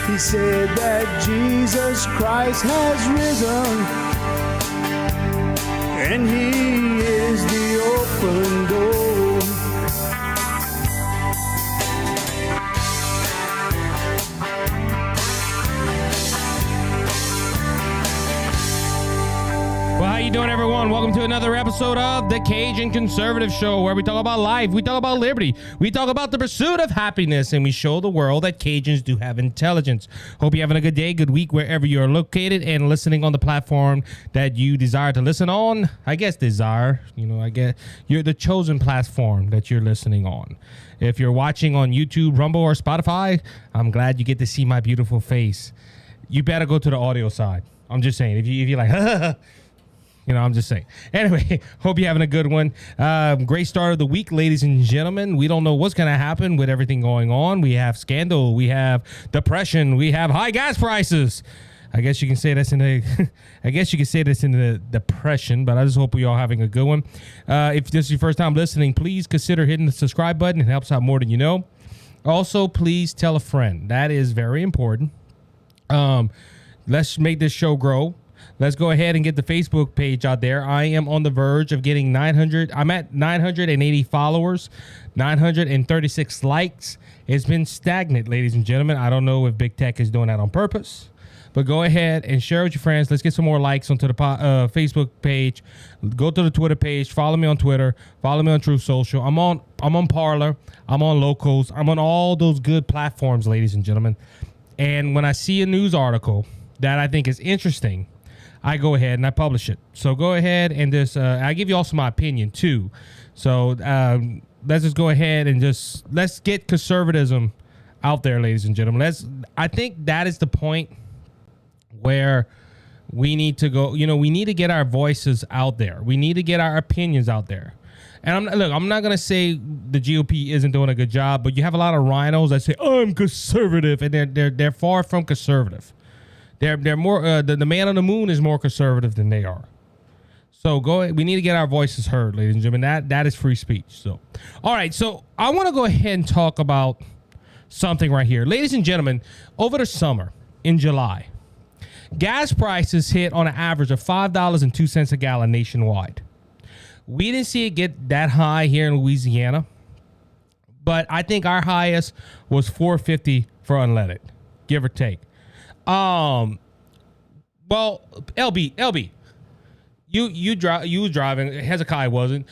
He said that Jesus Christ has risen, and he is the open door. Well, how you doing, everyone? Welcome to another episode of the Cajun Conservative Show, where we talk about life, we talk about liberty, we talk about the pursuit of happiness, and we show the world that Cajuns do have intelligence. Hope you're having a good day, good week, wherever you're located and listening on the platform that you desire to listen on. I guess desire, I guess you're the chosen platform that you're listening on. If you're watching on YouTube, Rumble, or Spotify, I'm glad you get to see my beautiful face. You better go to the audio side. I'm just saying, if you're like, I'm just saying. Anyway, hope you're having a good one. Great start of the week, ladies and gentlemen. We don't know what's going to happen with everything going on. We have scandal. We have depression. We have high gas prices. I guess you can say that's in the depression, but I just hope you're all having a good one. If this is your first time listening, please consider hitting the subscribe button. It helps out more than you know. Also, please tell a friend. That is very important. Let's make this show grow. Let's go ahead and get the Facebook page out there. I am on the verge of getting 900. I'm at 980 followers, 936 likes. It's been stagnant, ladies and gentlemen. I don't know if Big Tech is doing that on purpose, but go ahead and share with your friends. Let's get some more likes onto the Facebook page. Go to the Twitter page. Follow me on Twitter. Follow me on Truth Social. I'm on Parler. I'm on Locals. I'm on all those good platforms, ladies and gentlemen. And when I see a news article that I think is interesting, I go ahead and I publish it. So go ahead and just, I give you also my opinion too. So let's just go ahead and let's get conservatism out there, ladies and gentlemen. I think that is the point where we need to go. We need to get our voices out there. We need to get our opinions out there. And I'm not going to say the GOP isn't doing a good job, but you have a lot of rhinos that say, I'm conservative, and they're far from conservative. They're more the man on the moon is more conservative than they are. So we need to get our voices heard, ladies and gentlemen. That is free speech. So, all right. So I want to go ahead and talk about something right here, ladies and gentlemen. Over the summer in July, gas prices hit on an average of $5.02 a gallon nationwide. We didn't see it get that high here in Louisiana, but I think our highest was $4.50 for unleaded, give or take. Well, LB, you was driving. Hezekiah wasn't.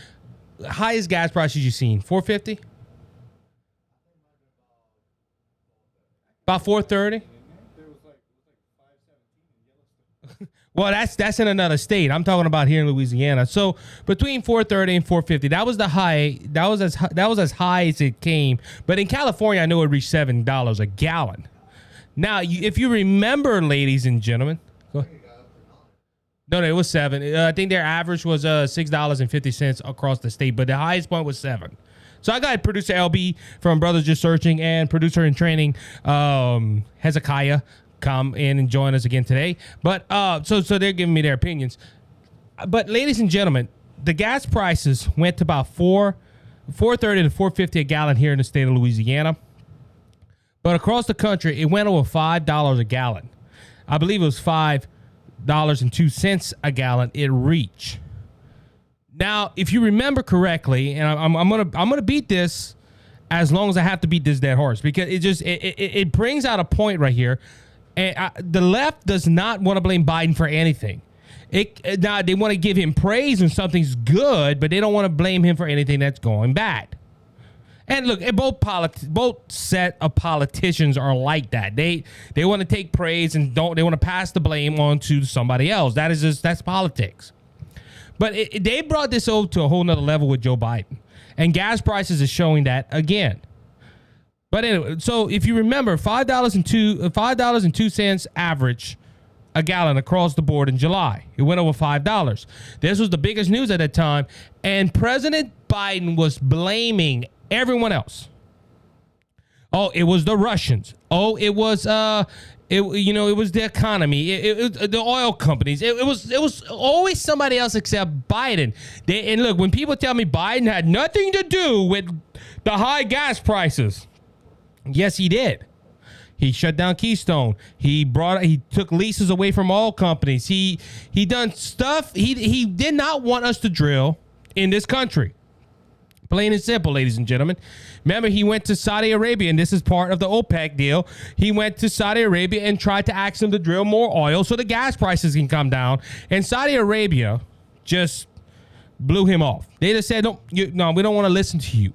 Highest gas prices you seen? $4.50. About $4.30. Well, that's in another state. I'm talking about here in Louisiana. So between $4.30 and $4.50, that was the high. That was as high as it came. But in California, I know it reached $7 a gallon. Now, if you remember, ladies and gentlemen, no, it was $7. I think their average was $6.50 across the state, but the highest point was $7. So I got producer LB from Brothers Just Searching and producer in training Hezekiah come in and join us again today. But so they're giving me their opinions. But ladies and gentlemen, the gas prices went to about $4.30 to $4.50 a gallon here in the state of Louisiana. But across the country, it went over $5 a gallon. I believe it was $5.02 a gallon it reached. Now, if you remember correctly, and I'm gonna beat this as long as I have to beat this dead horse, because it brings out a point right here. And the left does not want to blame Biden for anything. Now they want to give him praise when something's good, but they don't want to blame him for anything that's going bad. And look, both set of politicians are like that. They want to take praise and they want to pass the blame on to somebody else. That's politics. But they brought this over to a whole nother level with Joe Biden, and gas prices is showing that again. But anyway, so if you remember, $5.02 average a gallon across the board in July. It went over $5. This was the biggest news at that time, and President Biden was blaming everyone else. Oh, it was the Russians. Oh, it was it was the economy. It was the oil companies. It was always somebody else except Biden. And look, when people tell me Biden had nothing to do with the high gas prices, yes, he did. He shut down Keystone. He took leases away from oil companies. He done stuff. He did not want us to drill in this country. Plain and simple, ladies and gentlemen. Remember, he went to Saudi Arabia, and this is part of the OPEC deal. He went to Saudi Arabia and tried to ask them to drill more oil so the gas prices can come down. And Saudi Arabia just blew him off. They just said, no, we don't want to listen to you.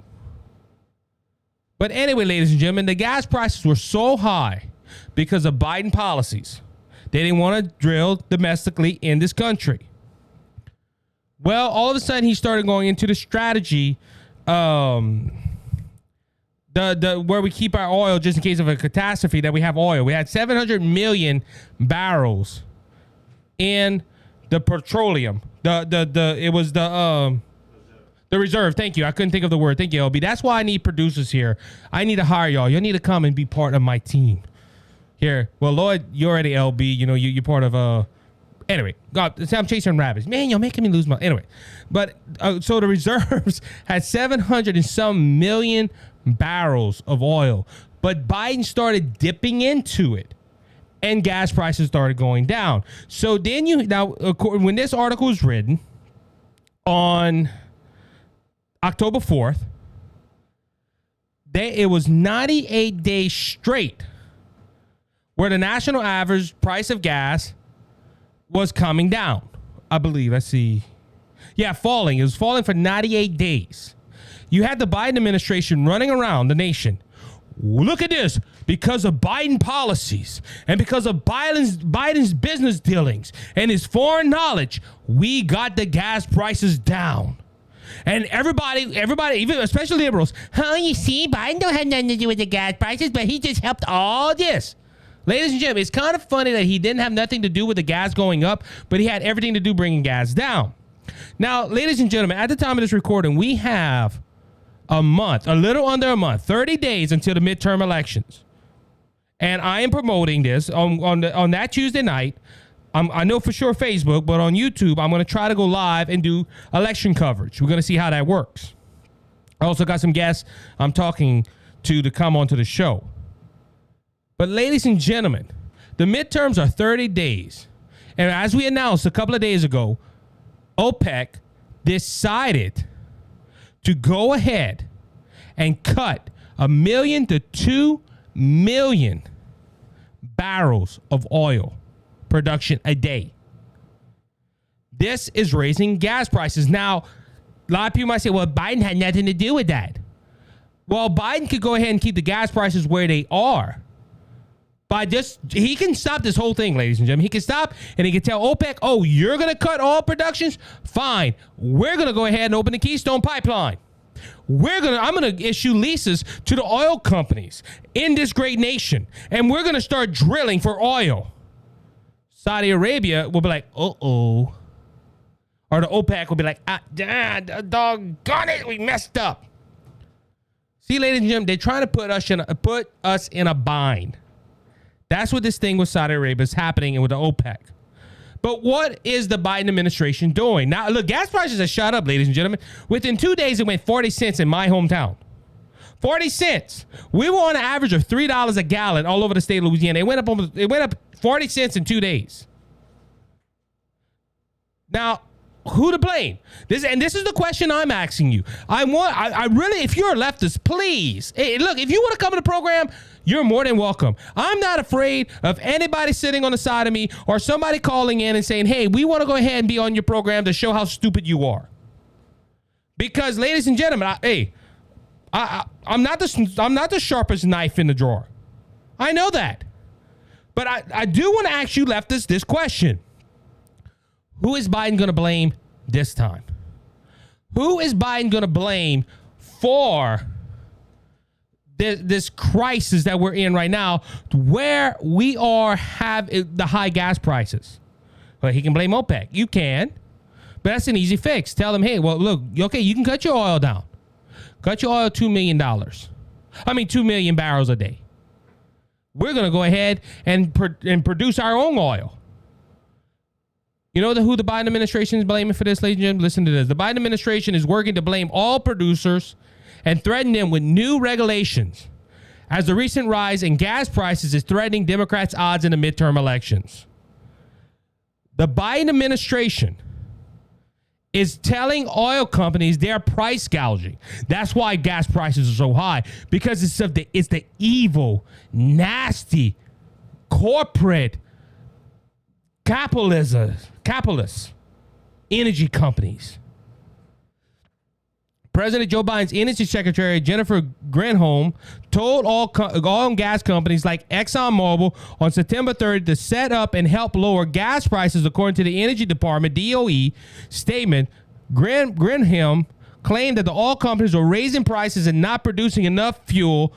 But anyway, ladies and gentlemen, the gas prices were so high because of Biden policies. They didn't want to drill domestically in this country. Well, all of a sudden, he started going into the strategy, where we keep our oil just in case of a catastrophe, that we have oil. We had 700 million barrels in the petroleum. The reserve. Thank you. I couldn't think of the word. Thank you, LB. That's why I need producers here. I need to hire y'all. You need to come and be part of my team. Here. Well, Lloyd, you're already LB. You know, you're part of anyway. God, I'm chasing rabbits. Man, you're making me lose my anyway. But so the reserves had 700 and some million barrels of oil. But Biden started dipping into it. And gas prices started going down. So then when this article was written on October 4th, it was 98 days straight where the national average price of gas was coming down. I believe. Let's see. Yeah, falling. It was falling for 98 days. You had the Biden administration running around the nation. Look at this. Because of Biden policies and because of Biden's business dealings and his foreign knowledge, we got the gas prices down. And everybody, even especially liberals, you see, Biden don't have nothing to do with the gas prices, but he just helped all this. Ladies and gentlemen, it's kind of funny that he didn't have nothing to do with the gas going up, but he had everything to do bringing gas down. Now, ladies and gentlemen, at the time of this recording, we have a month, a little under a month, 30 days until the midterm elections. And I am promoting this on that Tuesday night. I know for sure Facebook, but on YouTube, I'm going to try to go live and do election coverage. We're going to see how that works. I also got some guests I'm talking to come onto the show. But ladies and gentlemen, the midterms are 30 days. And as we announced a couple of days ago, OPEC decided to go ahead and cut 1 million to 2 million barrels of oil production a day. This is raising gas prices. Now, a lot of people might say, well, Biden had nothing to do with that. Well, Biden could go ahead and keep the gas prices where they are. He can stop this whole thing, ladies and gentlemen. He can stop and he can tell OPEC, oh, you're going to cut oil productions? Fine. We're going to go ahead and open the Keystone Pipeline. I'm going to issue leases to the oil companies in this great nation. And we're going to start drilling for oil. Saudi Arabia will be like, uh-oh. Or the OPEC will be like, doggone it, we messed up. See, ladies and gentlemen, they're trying to put us in a bind. That's what this thing with Saudi Arabia is happening and with the OPEC. But what is the Biden administration doing? Now, look, gas prices have shot up, ladies and gentlemen. Within 2 days, it went 40 cents in my hometown. 40 cents. We were on an average of $3 a gallon all over the state of Louisiana. It went up 40 cents in 2 days. Now, who to blame? This is the question I'm asking you. I really, if you're a leftist, please. Hey, look, if you want to come to the program, you're more than welcome. I'm not afraid of anybody sitting on the side of me or somebody calling in and saying, hey, we want to go ahead and be on your program to show how stupid you are. Because, ladies and gentlemen, I'm not the sharpest knife in the drawer. I know that. But I do want to ask you leftists this question. Who is Biden going to blame this time? Who is Biden going to blame for this crisis that we're in right now, where we have the high gas prices? Well, he can blame OPEC. You can, but that's an easy fix. Tell them, hey, well, look, okay, you can cut your oil down. Cut your oil $2 million. 2 million barrels a day. We're going to go ahead and produce our own oil. You know who the Biden administration is blaming for this, ladies and gentlemen? Listen to this. The Biden administration is working to blame all producers and threaten them with new regulations as the recent rise in gas prices is threatening Democrats' odds in the midterm elections. The Biden administration is telling oil companies they're price gouging. That's why gas prices are so high, because it's the evil, nasty, corporate, capitalist energy companies. President Joe Biden's Energy Secretary Jennifer Granholm told oil and gas companies like ExxonMobil on September 3rd to set up and help lower gas prices, according to the Energy Department DOE statement. Granholm claimed that the oil companies were raising prices and not producing enough fuel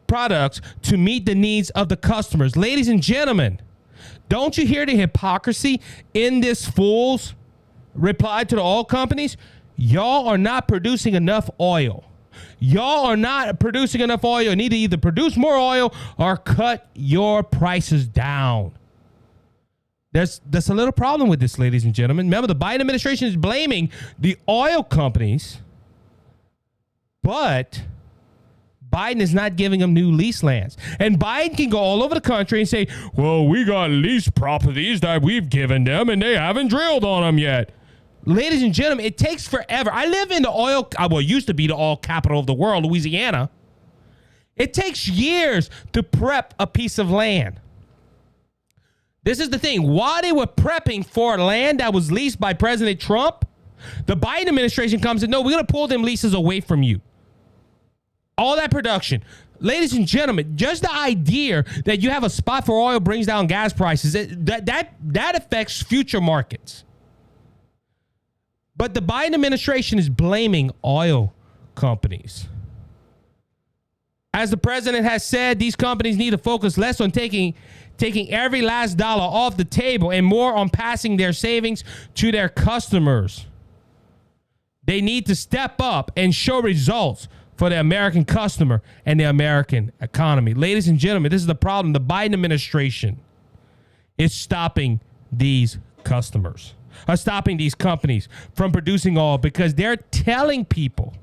products to meet the needs of the customers. Ladies and gentlemen, don't you hear the hypocrisy in this fool's reply to the oil companies? Y'all are not producing enough oil. Y'all are not producing enough oil. You need to either produce more oil or cut your prices down. There's a little problem with this, ladies and gentlemen. Remember, the Biden administration is blaming the oil companies, but Biden is not giving them new lease lands. And Biden can go all over the country and say, well, we got lease properties that we've given them and they haven't drilled on them yet. Ladies and gentlemen, it takes forever. I live in the oil, well, it used to be the oil capital of the world, Louisiana. It takes years to prep a piece of land. This is the thing. While they were prepping for land that was leased by President Trump, the Biden administration comes and, no, we're going to pull them leases away from you. All that production. Ladies and gentlemen, just the idea that you have a spot for oil brings down gas prices, that affects future markets. But the Biden administration is blaming oil companies. As the president has said, these companies need to focus less on taking every last dollar off the table and more on passing their savings to their customers. They need to step up and show results for the American customer and the American economy. Ladies and gentlemen, this is the problem. The Biden administration is stopping these customers, are stopping these companies from producing oil because they're telling people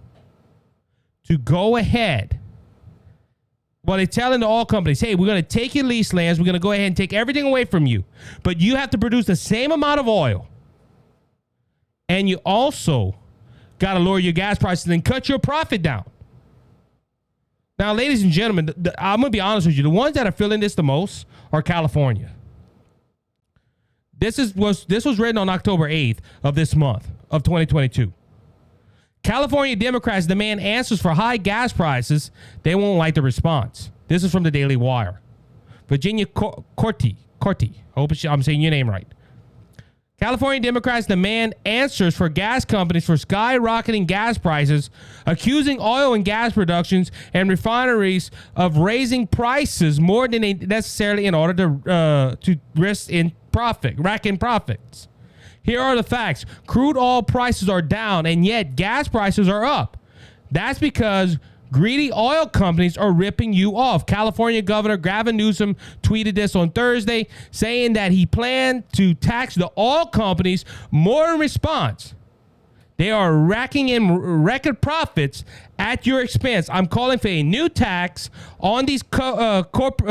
to go ahead. Well, they're telling the oil companies, hey, we're going to take your lease lands. We're going to go ahead and take everything away from you. But you have to produce the same amount of oil. And you also got to lower your gas prices and cut your profit down. Now, ladies and gentlemen, I'm going to be honest with you. The ones that are feeling this the most are California. This was written on October 8th of this month of 2022. California Democrats demand answers for high gas prices. They won't like the response. This is from the Daily Wire. Virginia Corti. I hope I'm saying your name right. California Democrats demand answers for gas companies for skyrocketing gas prices, accusing oil and gas productions and refineries of raising prices more than they necessarily in order to rack in profits. Here are the facts. Crude oil prices are down, and yet gas prices are up. That's because greedy oil companies are ripping you off. California Governor Gavin Newsom tweeted this on Thursday, saying that he planned to tax the oil companies more in response. They are racking in record profits at your expense. I'm calling for a new tax on these corrupt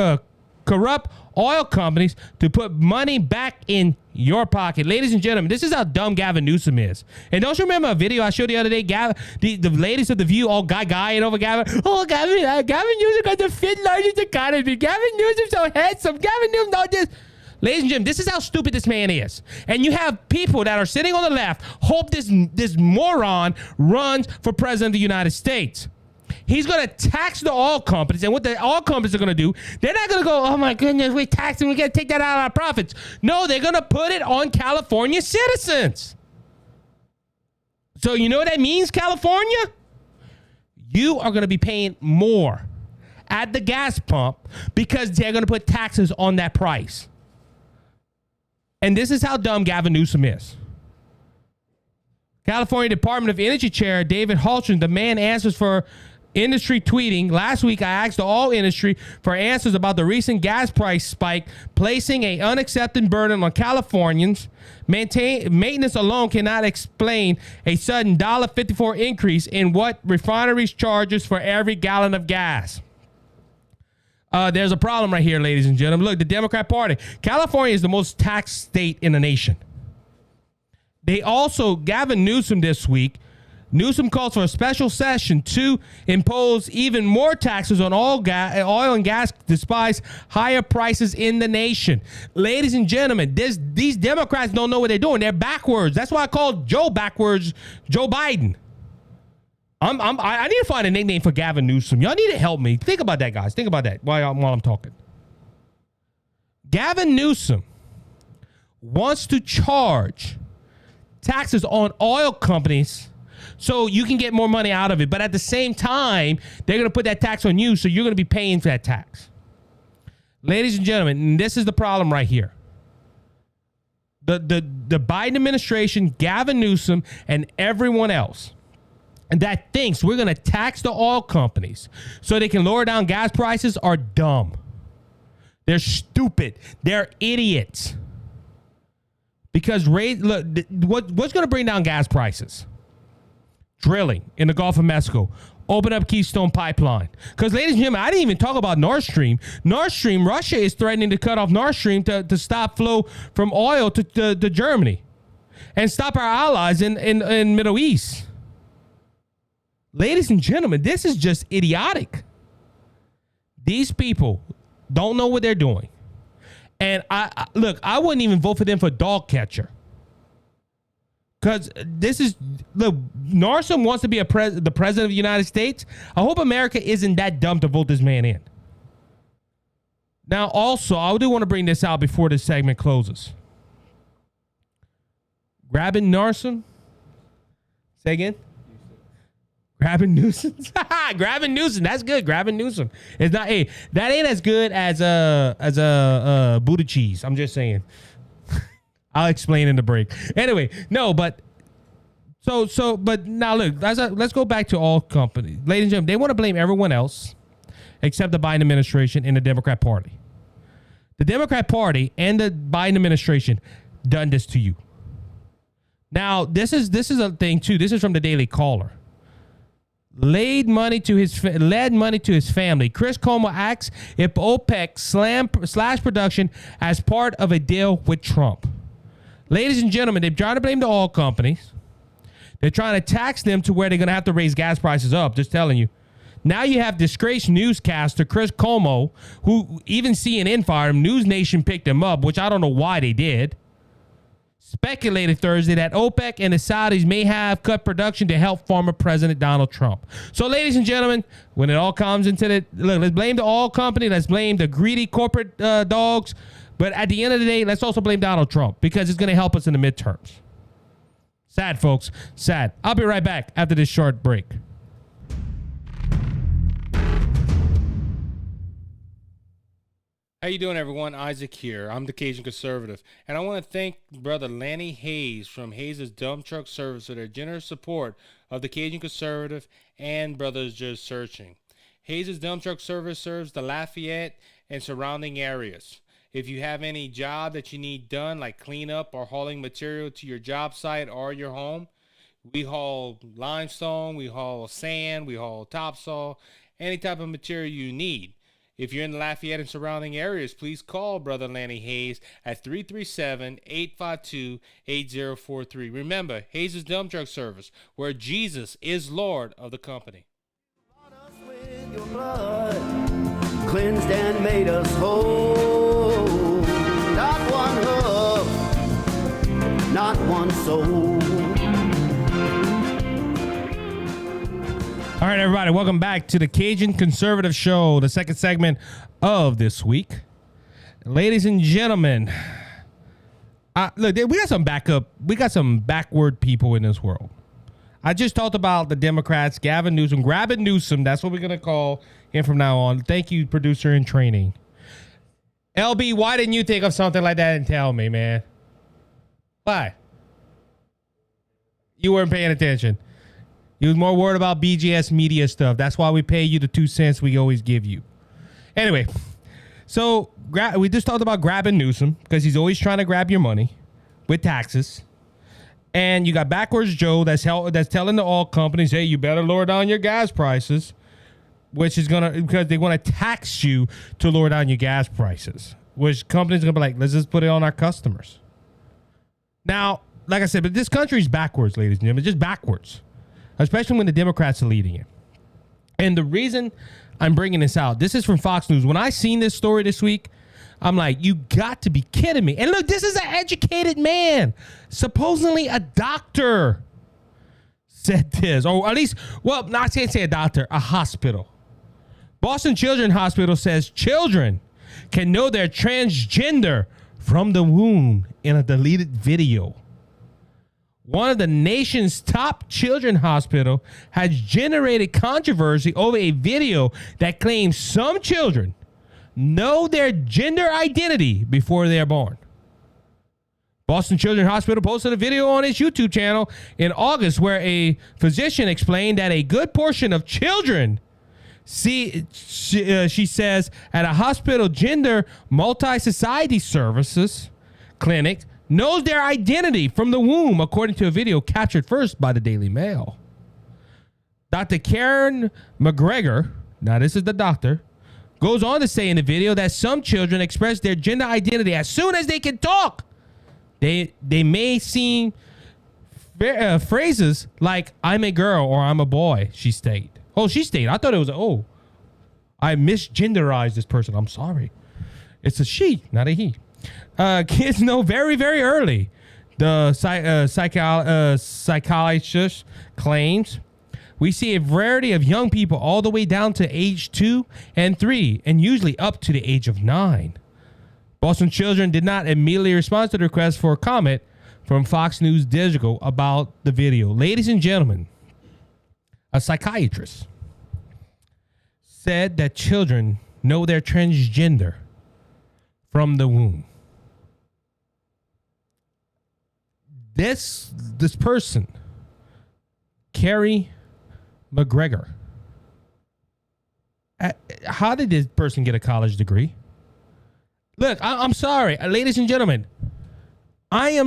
oil companies to put money back in your pocket. Ladies and gentlemen, this is how dumb Gavin Newsom is. And don't you remember a video I showed the other day? The ladies of The View all guy-guying over Gavin. Oh, Gavin Newsom got the fifth largest economy. Gavin Newsom's so handsome. Gavin Newsom, no, this. Ladies and gentlemen, this is how stupid this man is. And you have people that are sitting on the left hope this moron runs for president of the United States. He's going to tax the oil companies, and what the oil companies are going to do, they're not going to go, oh my goodness, we tax them, we got to take that out of our profits. No, they're going to put it on California citizens. So you know what that means, California? You are going to be paying more at the gas pump because they're going to put taxes on that price. And this is how dumb Gavin Newsom is. California Department of Energy Chair David Haltron demand answers for industry tweeting. Last week, I asked the oil industry for answers about the recent gas price spike, placing an unacceptable burden on Californians. Maintenance alone cannot explain a sudden $1.54 increase in what refineries charges for every gallon of gas. There's a problem right here, ladies and gentlemen. Look, the Democrat Party. California is the most taxed state in the nation. They also, Gavin Newsom this week, Newsom calls for a special session to impose even more taxes on oil and gas despite higher prices in the nation. Ladies and gentlemen, these Democrats don't know what they're doing. They're backwards. That's why I called Joe backwards Joe Biden. I need to find a nickname for Gavin Newsom. Y'all need to help me. Think about that, guys. Think about that while I'm talking. Gavin Newsom wants to charge taxes on oil companies so you can get more money out of it. But at the same time, they're going to put that tax on you, so you're going to be paying for that tax. Ladies and gentlemen, this is the problem right here. The Biden administration, Gavin Newsom, and everyone else that thinks we're going to tax the oil companies so they can lower down gas prices are dumb. They're stupid. They're idiots. Because look, what's going to bring down gas prices? Drilling in the Gulf of Mexico. Open up Keystone Pipeline. Because, ladies and gentlemen, I didn't even talk about Nord Stream. Nord Stream, Russia is threatening to cut off Nord Stream to stop flow from oil to Germany and stop our allies in Middle East. Ladies and gentlemen, this is just idiotic. These people don't know what they're doing. And I wouldn't even vote for them for dog catcher. Because Nordstrom wants to be the president of the United States. I hope America isn't that dumb to vote this man in. Now, also, I do want to bring this out before this segment closes. Grabbing Nordstrom? Say again? Grabbing Newsom? Grabbing Newsom. That's good. Grabbing Newsom. It's not. Hey, that ain't as good as a Buddha cheese. I'm just saying. I'll explain in the break. Anyway, no, but but now look, let's go back to all companies. Ladies and gentlemen, they want to blame everyone else except the Biden administration and the Democrat Party. The Democrat Party and the Biden administration done this to you. Now, this is a thing too. This is from the Daily Caller. Led money to his family. Chris Cuomo asks if OPEC slash production as part of a deal with Trump. Ladies and gentlemen, they're trying to blame the oil companies. They're trying to tax them to where they're going to have to raise gas prices up. Just telling you. Now you have disgraced newscaster Chris Cuomo, who even CNN fired him. News Nation picked him up, which I don't know why they did. Speculated Thursday that OPEC and the Saudis may have cut production to help former President Donald Trump. So, ladies and gentlemen, when it all comes into let's blame the oil company. Let's blame the greedy corporate dogs. But at the end of the day, let's also blame Donald Trump because it's going to help us in the midterms. Sad, folks. Sad. I'll be right back after this short break. How you doing, everyone? Isaac here. I'm the Cajun Conservative, and I want to thank Brother Lanny Hayes from Hayes' Dump Truck Service for their generous support of the Cajun Conservative and Brothers Just Searching. Hayes' Dump Truck Service serves the Lafayette and surrounding areas. If you have any job that you need done, like cleanup or hauling material to your job site or your home, we haul limestone, we haul sand, we haul topsoil, any type of material you need. If you're in the Lafayette and surrounding areas, please call Brother Lanny Hayes at 337-852-8043. Remember, Hayes' Dump Truck Service, where Jesus is Lord of the company. With your blood, cleansed and made us whole. Not one hoof, not one soul. All right, everybody, welcome back to the Cajun Conservative Show, the second segment of this week. Ladies and gentlemen, look, we got some backward people in this world. I just talked about the Democrats, Gavin Newsom, grabbing Newsom. That's what we're going to call him from now on. Thank you, producer in training. LB, why didn't you think of something like that and tell me, man? Why? You weren't paying attention. You was more worried about BGS media stuff. That's why we pay you the 2 cents we always give you. Anyway, so we just talked about grabbing Newsom because he's always trying to grab your money with taxes. And you got backwards Joe that's telling the oil companies, hey, you better lower down your gas prices. which is because they want to tax you to lower down your gas prices, which companies are going to be like, let's just put it on our customers. Now, like I said, but this country is backwards, ladies and gentlemen, just backwards, especially when the Democrats are leading it. And the reason I'm bringing this out, this is from Fox News. When I seen this story this week, I'm like, you got to be kidding me. And look, this is an educated man, supposedly a doctor, said this. Or at least, well, not saying say a doctor, a hospital. Boston Children's Hospital says children can know they're transgender from the womb in a deleted video. One of the nation's top children's hospital has generated controversy over a video that claims some children know their gender identity before they are born. Boston Children's Hospital posted a video on its YouTube channel in August where a physician explained that a good portion of children, she says, at a hospital gender multi-society services clinic knows their identity from the womb, according to a video captured first by the Daily Mail. Dr. Karen McGregor, now this is the doctor, goes on to say in the video that some children express their gender identity as soon as they can talk. They may seem phrases like "I'm a girl" or "I'm a boy." She stated. Oh, she stated. I thought it was I misgenderized this person. I'm sorry. It's a she, not a he. Kids know very, very early. The psychologist claims we see a variety of young people all the way down to age 2 and 3, and usually up to the age of 9. Boston Children did not immediately respond to the request for a comment from Fox News Digital about the video. Ladies and gentlemen, a psychiatrist said that children know they're transgender from the womb. This person, Carrie McGregor, how did this person get a college degree? Look, I'm sorry, ladies and gentlemen. I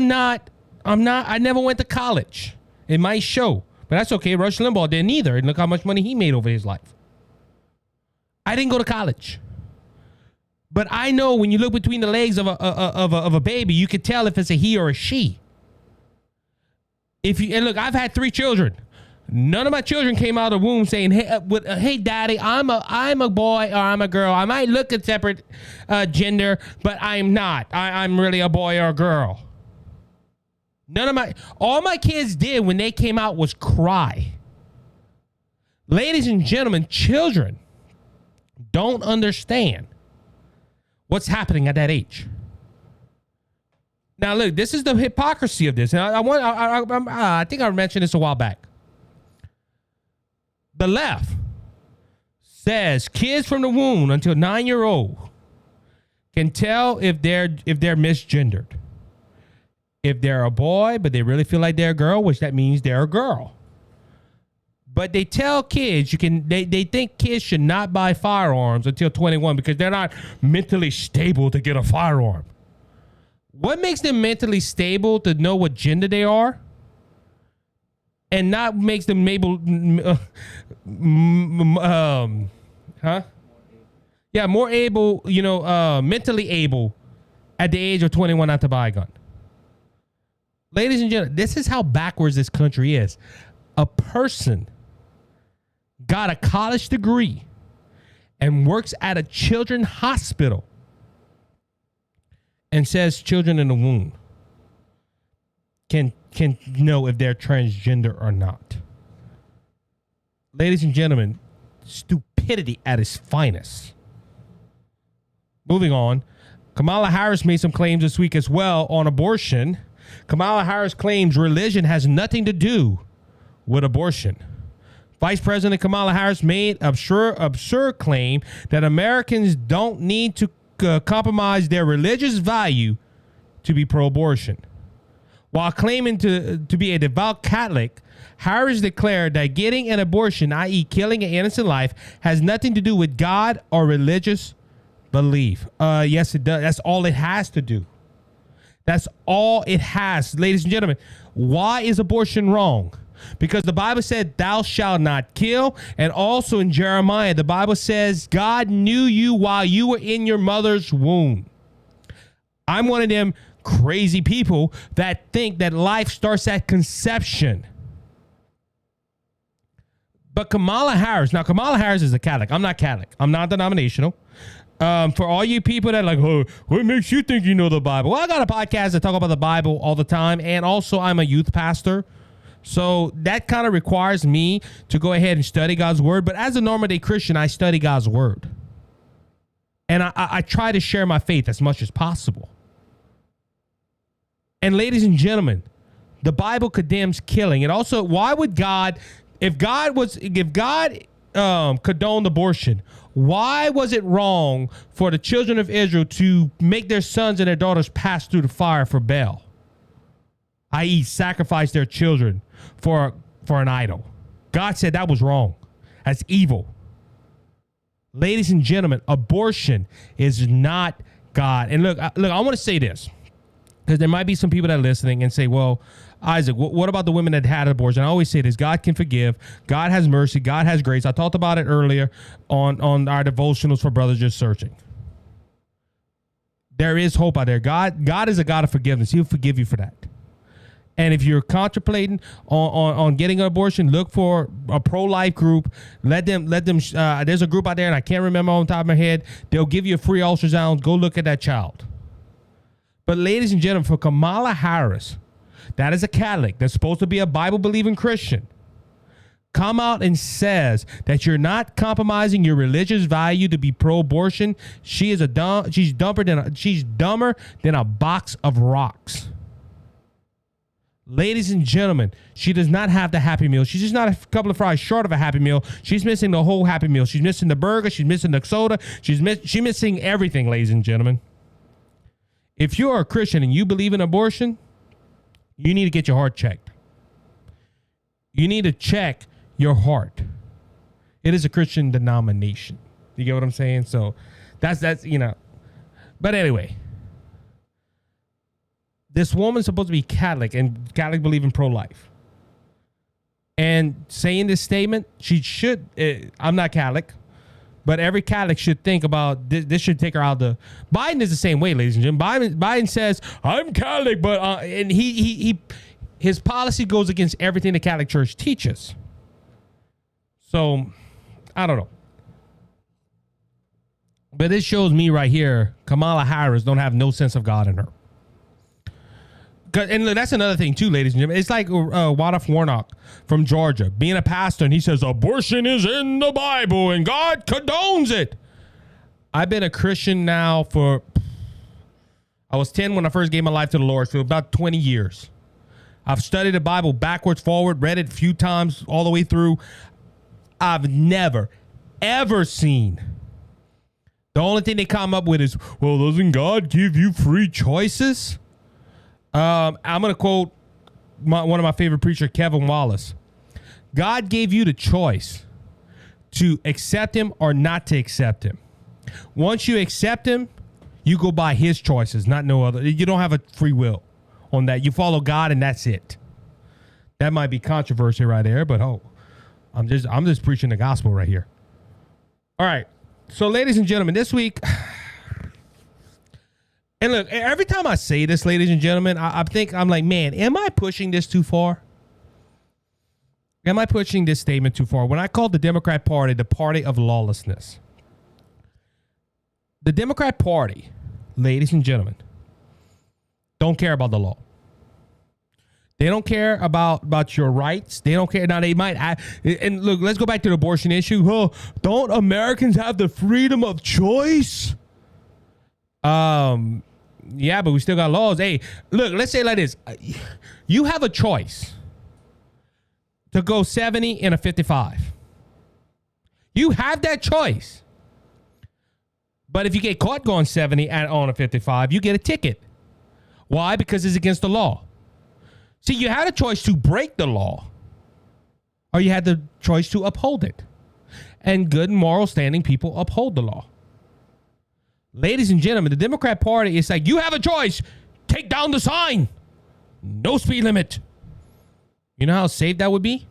never went to college. It might show, but that's okay. Rush Limbaugh didn't either. And look how much money he made over his life. I didn't go to college. But I know when you look between the legs of a baby, you can tell if it's a he or a she. And look, I've had 3 children. None of my children came out of the womb saying, "Hey, daddy, I'm a boy or I'm a girl. I might look a separate gender, but I'm not. I'm really a boy or a girl." All my kids did when they came out was cry. Ladies and gentlemen, children don't understand what's happening at that age. Now, look, this is the hypocrisy of this. And I think I mentioned this a while back. The left says kids from the womb until 9-year-old can tell if they're misgendered. If they're a boy, but they really feel like they're a girl, which that means they're a girl. But they tell kids they think kids should not buy firearms until 21 because they're not mentally stable to get a firearm. What makes them mentally stable to know what gender they are? And not makes them able, more able, mentally able at the age of 21 not to buy a gun. Ladies and gentlemen, this is how backwards this country is. A person got a college degree and works at a children's hospital and says children in the womb can know if they're transgender or not. Ladies and gentlemen, stupidity at its finest. Moving on, Kamala Harris made some claims this week as well on abortion. Kamala Harris claims religion has nothing to do with abortion. Vice President Kamala Harris made absurd claim that Americans don't need to compromise their religious value to be pro-abortion. While claiming to be a devout Catholic, Harris declared that getting an abortion, i.e. killing an innocent life, has nothing to do with God or religious belief. Yes, it does. That's all it has to do. That's all it has. Ladies and gentlemen, why is abortion wrong? Because the Bible said, thou shalt not kill. And also in Jeremiah, the Bible says, God knew you while you were in your mother's womb. I'm one of them crazy people that think that life starts at conception. But Kamala Harris is a Catholic. I'm not Catholic. I'm not denominational. For all you people that are like, oh, what makes you think you know the Bible? Well, I got a podcast that talk about the Bible all the time. And also I'm a youth pastor. So that kind of requires me to go ahead and study God's word. But as a normal day Christian, I study God's word. And I try to share my faith as much as possible. And ladies and gentlemen, the Bible condemns killing. And also, why would God, if God condoned abortion, why was it wrong for the children of Israel to make their sons and their daughters pass through the fire for Baal? I.e., sacrifice their children for an idol. God said that was wrong. That's evil. Ladies and gentlemen, abortion is not God. And look, I want to say this, because there might be some people that are listening and say, well, Isaac, what about the women that had abortion? I always say this: God can forgive. God has mercy. God has grace. I talked about it earlier on our devotionals for Brothers Just Searching. There is hope out there. God is a God of forgiveness. He'll forgive you for that. And if you're contemplating on getting an abortion, look for a pro-life group. Let them. There's a group out there, and I can't remember on the top of my head. They'll give you a free ultrasound. Go look at that child. But ladies and gentlemen, for Kamala Harris, that is a Catholic, that's supposed to be a Bible-believing Christian, come out and says that you're not compromising your religious value to be pro-abortion. She's dumber than a box of rocks. Ladies and gentlemen, she does not have the Happy Meal. She's just not a couple of fries short of a Happy Meal. She's missing the whole Happy Meal. She's missing the burger. She's missing the soda. She's missing everything, ladies and gentlemen. If you're a Christian and you believe in abortion, you need to get your heart checked. You need to check your heart. It is a Christian denomination. You get what I'm saying? So that's. But anyway, this woman's supposed to be Catholic, and Catholic believe in pro-life. And saying this statement, she should. I'm not Catholic, but every Catholic should think about this. Should take her out. Biden is the same way, ladies and gentlemen. Biden says, I'm Catholic, but and his policy goes against everything the Catholic Church teaches. So I don't know. But this shows me right here, Kamala Harris don't have no sense of God in her. And that's another thing too, ladies and gentlemen. It's like Wadaf Warnock from Georgia being a pastor, and he says abortion is in the Bible and God condones it. I've been a Christian now I was 10 when I first gave my life to the Lord, so about 20 years. I've studied the Bible backwards, forward, read it a few times all the way through. I've never, ever seen. The only thing they come up with is, well, doesn't God give you free choices? I'm going to quote one of my favorite preachers, Kevin Wallace. God gave you the choice to accept him or not to accept him. Once you accept him, you go by his choices, not no other. You don't have a free will on that. You follow God and that's it. That might be controversy right there, but I'm just preaching the gospel right here. All right. So ladies and gentlemen, this week, and look, every time I say this, ladies and gentlemen, I'm like, man, am I pushing this too far? Am I pushing this statement too far? When I called the Democrat Party the party of lawlessness, the Democrat Party, ladies and gentlemen, don't care about the law. They don't care about your rights. They don't care. Now, they might. And look, let's go back to the abortion issue. Oh, don't Americans have the freedom of choice? Yeah, but we still got laws. Hey, look, let's say it like this. You have a choice to go 70 in a 55. You have that choice. But if you get caught going 70 on a 55, you get a ticket. Why? Because it's against the law. See, you had a choice to break the law, or you had the choice to uphold it. And good, moral standing people uphold the law. Ladies and gentlemen, the Democrat Party is like, you have a choice. Take down the sign. No speed limit. You know how safe that would be?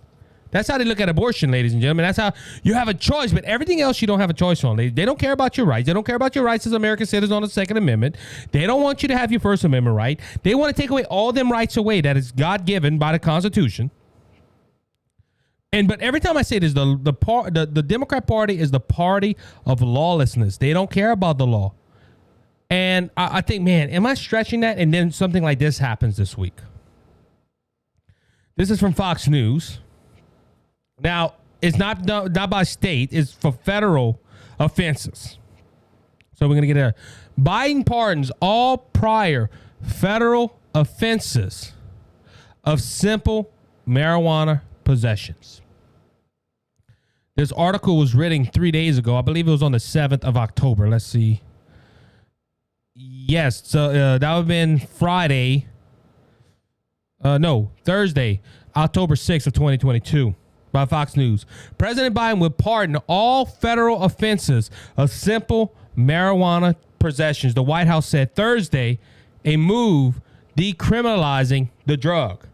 That's how they look at abortion, ladies and gentlemen. That's how you have a choice, but everything else you don't have a choice on. They don't care about your rights. They don't care about your rights as American citizens on the Second Amendment. They don't want you to have your First Amendment right. They want to take away all them rights away that is God-given by the Constitution. But every time I say this, the Democrat Party is the party of lawlessness. They don't care about the law. And I think, man, am I stretching that? And then something like this happens this week. This is from Fox News. Now, it's not by state. It's for federal offenses. So we're going to get a Biden pardons all prior federal offenses of simple marijuana possessions. This article was written 3 days ago. I believe it was on the 7th of October. Let's see. Yes, so that would have been Thursday, October 6th of 2022 by Fox News. President Biden would pardon all federal offenses of simple marijuana possessions. The White House said Thursday, a move decriminalizing the drug.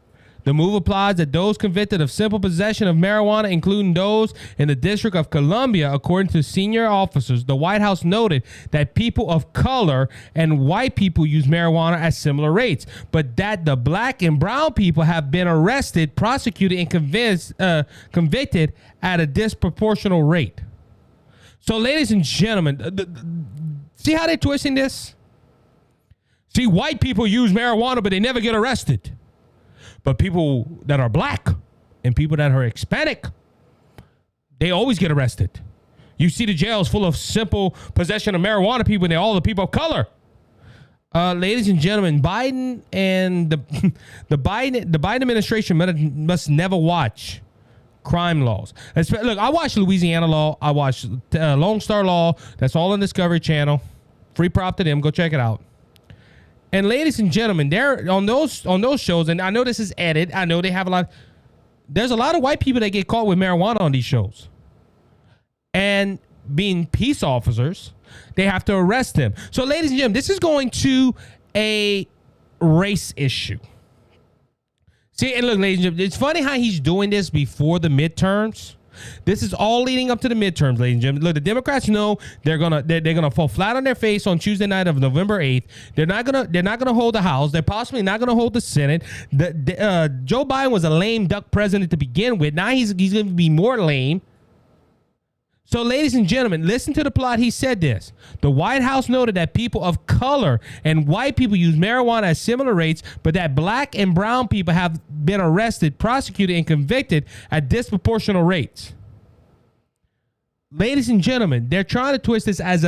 The move applies to those convicted of simple possession of marijuana, including those in the District of Columbia, according to senior officers. The White House noted that people of color and white people use marijuana at similar rates, but that the black and brown people have been arrested, prosecuted, and convicted at a disproportional rate. So, ladies and gentlemen, see how they're twisting this? See, white people use marijuana, but they never get arrested. But people that are black and people that are Hispanic, they always get arrested. You see the jails full of simple possession of marijuana people, and they're all the people of color. Ladies and gentlemen, Biden and the Biden administration must never watch crime laws. Look, I watch Louisiana law. I watch Lone Star Law. That's all on Discovery Channel. Free prop to them. Go check it out. And ladies and gentlemen, they're on those shows, and I know this is edited. I know they have there's a lot of white people that get caught with marijuana on these shows. And being peace officers, they have to arrest them. So, ladies and gentlemen, this is going to a race issue. See, and look, ladies and gentlemen, it's funny how he's doing this before the midterms. This is all leading up to the midterms, ladies and gentlemen. Look, the Democrats know they're gonna fall flat on their face on Tuesday night of November 8th. They're not gonna hold the House. They're possibly not gonna hold the Senate. Joe Biden was a lame duck president to begin with. Now he's gonna be more lame. So, ladies and gentlemen, listen to the plot. He said this. The White House noted that people of color and white people use marijuana at similar rates, but that black and brown people have been arrested, prosecuted, and convicted at disproportional rates. Ladies and gentlemen, they're trying to twist this as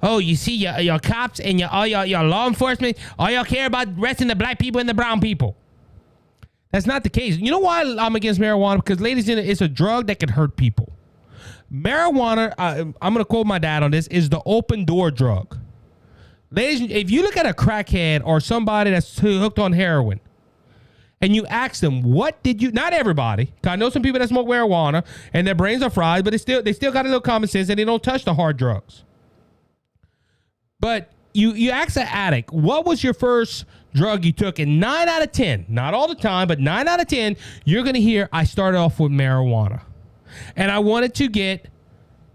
oh, you see your cops and your law enforcement, all y'all care about arresting the black people and the brown people. That's not the case. You know why I'm against marijuana? Because, ladies and gentlemen, it's a drug that can hurt people. Marijuana, I'm going to quote my dad on this, is the open door drug. Ladies, if you look at a crackhead or somebody that's hooked on heroin, and you ask them, what did you, not everybody, because I know some people that smoke marijuana and their brains are fried, but they still got a little common sense and they don't touch the hard drugs. But you ask an addict, what was your first drug you took? And 9 out of 10, not all the time, but 9 out of 10, you're going to hear, I started off with marijuana. And I wanted to get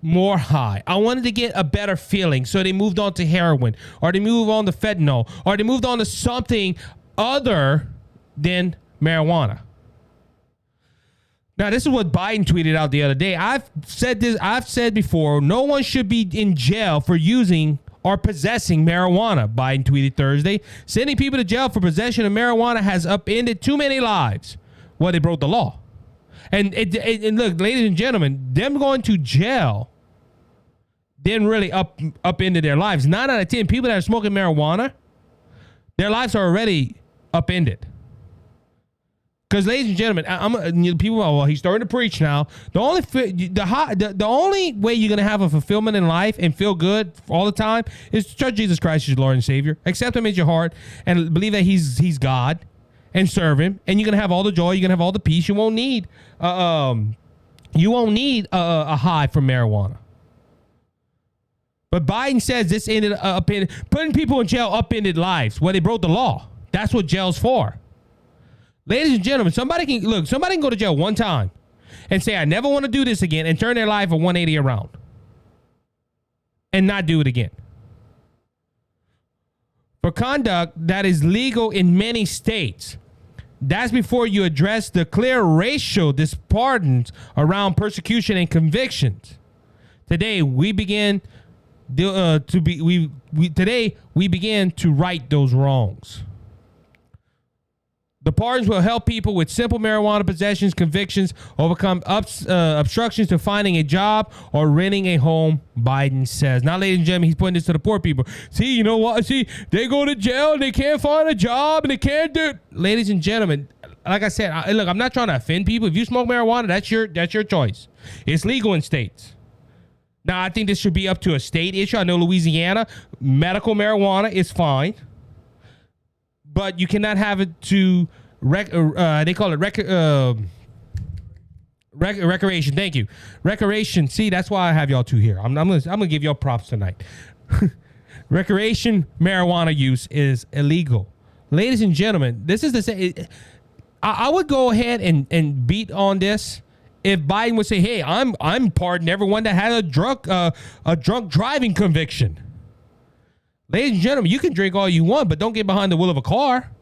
more high. I wanted to get a better feeling. So they moved on to heroin, or they moved on to fentanyl, or they moved on to something other than marijuana. Now, this is what Biden tweeted out the other day. I've said before, no one should be in jail for using or possessing marijuana, Biden tweeted Thursday. Sending people to jail for possession of marijuana has upended too many lives. Well, they broke the law. And look, ladies and gentlemen, them going to jail didn't really upended their lives. 9 out of 10 people that are smoking marijuana, their lives are already upended. Because, ladies and gentlemen, people, well, he's starting to preach now. The only way you're going to have a fulfillment in life and feel good all the time is to trust Jesus Christ as your Lord and Savior. Accept him as your heart and believe that he's God and serve him. And you're going to have all the joy. You're going to have all the peace. You won't need a high from marijuana. But Biden says this ended up putting people in jail upended lives. Well, they broke the law. That's what jail's for. Ladies and gentlemen, somebody can go to jail one time and say, I never want to do this again, and turn their life a 180 around and not do it again. For conduct that is legal in many states. That's before you address the clear racial disparities around persecution and convictions. Today we begin to right those wrongs. The pardons will help people with simple marijuana possessions, convictions, overcome obstructions to finding a job or renting a home, Biden says. Now, ladies and gentlemen, he's putting this to the poor people. See, you know what? See, they go to jail, they can't find a job, and they can't do it. Ladies and gentlemen, like I said, look, I'm not trying to offend people. If you smoke marijuana, that's your choice. It's legal in states. Now, I think this should be up to a state issue. I know Louisiana, medical marijuana is fine. But you cannot have it to they call it recreation. Thank you, recreation. See, that's why I have y'all two here. I'm gonna give y'all props tonight. Recreation marijuana use is illegal, ladies and gentlemen. This is the same. I would go ahead and beat on this if Biden would say, "Hey, I'm pardoning everyone that had a drunk driving conviction." Ladies and gentlemen, you can drink all you want, but don't get behind the wheel of a car.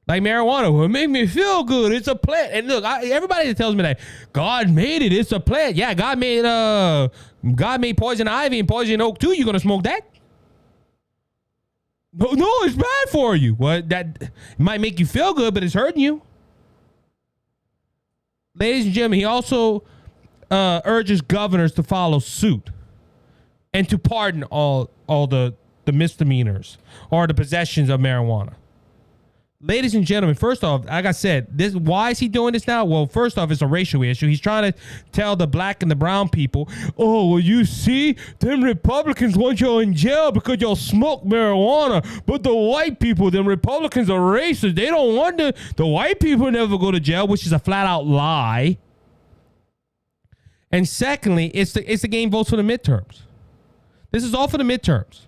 Like marijuana, well, it make me feel good. It's a plant. And look, everybody that tells me that God made it, it's a plant. Yeah, God made poison ivy and poison oak too. You gonna smoke that? No, it's bad for you. Well, that might make you feel good, but it's hurting you. Ladies and gentlemen, he also urges governors to follow suit and to pardon all the misdemeanors or the possessions of marijuana. Ladies and gentlemen, first off, like I said, why is he doing this now? Well, first off, it's a racial issue. He's trying to tell the black and the brown people, oh, well, you see, them Republicans want y'all in jail because y'all smoke marijuana. But the white people, them Republicans are racist. They don't want the white people never go to jail, which is a flat out lie. And secondly, it's the game votes for the midterms. This is all for the midterms.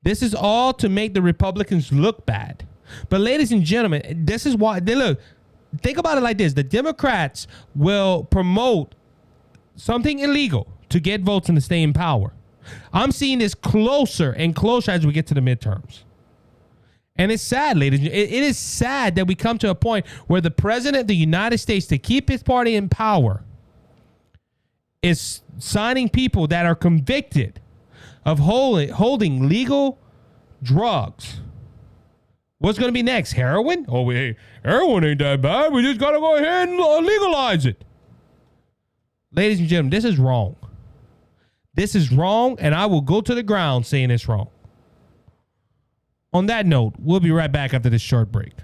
This is all to make the Republicans look bad. But ladies and gentlemen, this is why think about it like this. The Democrats will promote something illegal to get votes and to stay in power. I'm seeing this closer and closer as we get to the midterms. And it's sad, ladies. It is sad that we come to a point where the president of the United States, to keep his party in power, is signing people that are convicted of holding legal drugs. What's going to be next? Heroin? Oh, heroin ain't that bad. We just got to go ahead and legalize it. Ladies and gentlemen, this is wrong. This is wrong, and I will go to the ground saying it's wrong. On that note, we'll be right back after this short break.